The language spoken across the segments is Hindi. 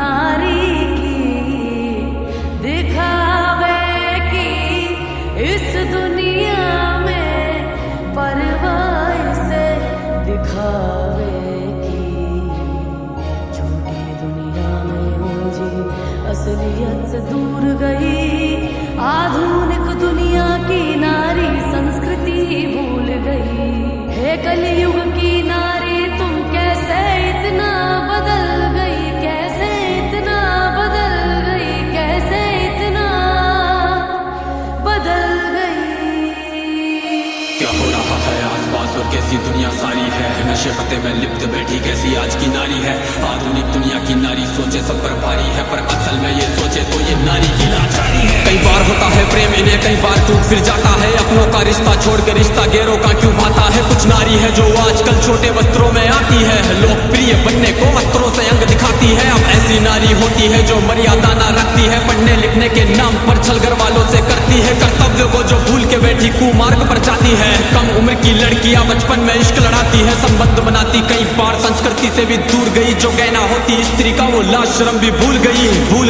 नारी की दिखावे की इस दुनिया में परवाह से दिखावे की झूठी दुनिया में उलझी असलियत से दूर गई आधुनिक दुनिया की नारी संस्कृति भूल गई है कलयुग की नारी तुम कैसे इतना बदल गई कैसे इतना बदल गई कैसे इतना बदल गई। क्या हो रहा है आसपास और कैसी दुनिया सारी है नशे पते में लिप्त बैठी कैसी आज की नारी है आधुनिक दुनिया की नारी सोचे सब पर भारी है पर असल में ये सोचे तो ये नारी की लाचारी है। कई बार होता है प्रेम इन्हें कई बार टूट फिर जाता है अपनों का रिश्ता छोड़ के रिश्ता गैरों का क्यों भाता है। कुछ नारी है जो आजकल छोटे वस्त्रों में आती है लोकप्रिय बनने को वस्त्रों से अंग दिखाती है। अब ऐसी नारी होती है जो मर्यादा ना रखती है पढ़ने लिखने के नाम पर छल घर वालों से करती है कर्तव्य को जो भूल के बैठी कुमार्ग पर जाती है। कम उम्र की लड़कियां बचपन में इश्क लड़ाती है संबंध बनाती कई बार संस्कृति से भी दूर गई जो गहना होती स्त्री का वो लाज शर्म भी भूल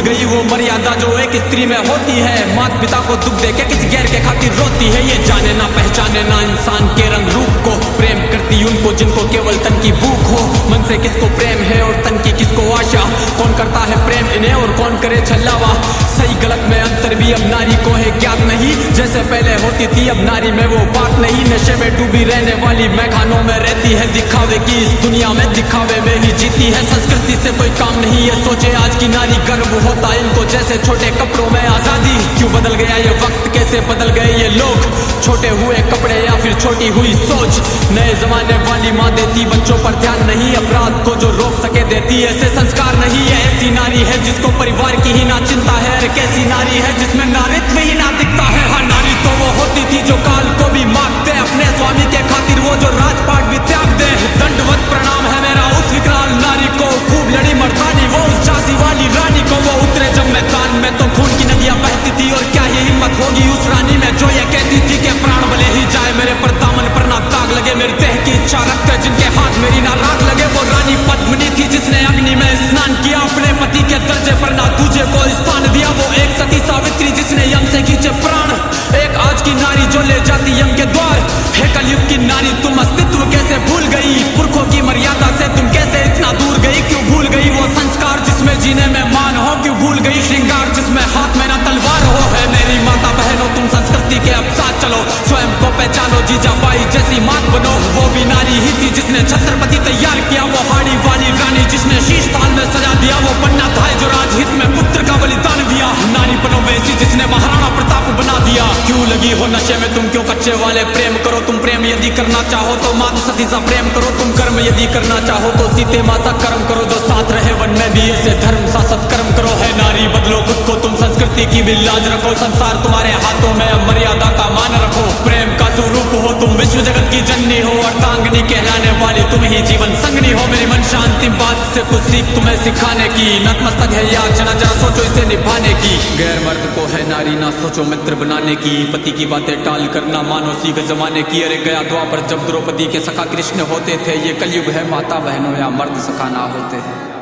गई वो मर्यादा जो एक स्त्री में होती है। माता पिता को दुख देके किसी गैर के खातिर रोती है ये जाने ना पहचाने ना इंसान के रंग रूप को प्रेम करती उनको जिनको केवल तन की भूख हो। मन से किसको प्रेम है और तन की किसको आशा कौन करता है प्रेम इन्हें और कौन करे छल्लावा। सही गलत में अंतर भी अब नारी को है ज्ञात नहीं जैसे पहले होती थी अब नारी में वो बात नहीं। नशे में डूबी रहने वाली मैखानों में रहती है दिखावे की इस दुनिया में दिखावे में ही जीती है। संस्कृति से कोई काम नहीं ये सोचे आज की नारी गर्व होता इनको जैसे छोटे कपड़ों में आजादी। क्यों बदल गया ये वक्त कैसे बदल गए ये लोग छोटे हुए कपड़े या फिर छोटी हुई सोच। नए जमाने वाली माँ देती बच्चों पर ध्यान नहीं अपराध को जो रोक सके देती ऐसे संस्कार नहीं है। ऐसी नारी है जिसको परिवार की ही ना चिंता है कैसी नारी है जिसमें नारित्व ही ना दिखता है। हाँ नारी तो वो होती थी जो काल को भी मारते अपने स्वामी के खातिर वो जो राजपाट भी त्याग दे। दंडवत प्रणाम है मेरा उस विकराल नारी को खूब लड़ी मर्दानी वो उस झांसी वाली रानी को वो उतरे जब मैदान में तो खून की नदियां बहती थी और क्या ही हिम्मत होगी उस रानी में जो ये कहती थी कि प्राण भले ही जाए मेरे पर दामन पर ना दाग लगे मेरी देह की इच्छा रखते जिनके हाथ मेरी ना राग लगे। वो रानी पद्मिनी थी जिसने अग्नि में स्नान किया अपने पति के दर्जे पर ना तुझे को स्थान दिया। वो एक सती सावित्री जिसने यम से खींचे प्राण एक आज की नारी जो ले जाती यम के द्वार। हे कलयुग की नारी तुम अस्तित्व कैसे भूल गई पुरखों की मर्यादा से तुम कैसे इतना दूर गई। क्यों भूल गई वो संस्कार जिसमें जीने में मान हो क्यों भूल गई श्रृंगार जिसमें हाथ में ना तलवार हो। है मेरी माता बहनों तुम संस्कृति के अब साथ चलो स्वयं को पहचानो जीजाबाई जैसी मात बनो। वो भी नारी ही थी जिसने छत्रपति तैयार किया वो हाड़ी वाली रानी जिसने शीश थाल में सजा दिया वो पन्ना था जो राजहित में पुत्र का बलिदान दिया। नारी बनो वैसी जिसने महाराणा प्रताप बना दिया। क्यों लगी हो नशे में तुम क्यों कच्चे वाले प्रेम करो तुम प्रेम यदि करना चाहो तो माँ सती सा प्रेम करो तुम कर्म यदि करना चाहो तो सीते माता कर्म करो जो साथ रहे वन में भी ऐसे धर्म सा सत्कर्म करो। है नारी बदलो खुद को तुम संस्कृति की भी लाज रखो संसार तुम्हारे हाथों में मर्यादा का मान रखो। प्रेम का स्वरूप हो तुम विश्व जगत की जननी हो अर्धांगिनी कहलाने वाली तुम ही जीवन संगनी हो। मेरी मन शांति बात से कुछ सीख तुम्हें सिखाने की नतमस्तक है याद जरा जरा सोचो इसे निभाने की। गैर मर्द को है नारी ना सोचो मित्र बनाने की पति की बातें टाल करना मानो सीख जमाने की। अरे गया द्वापर जब द्रौपदी के सखा कृष्ण होते थे ये कलयुग है माता बहनों या मर्द सखा ना होते हैं।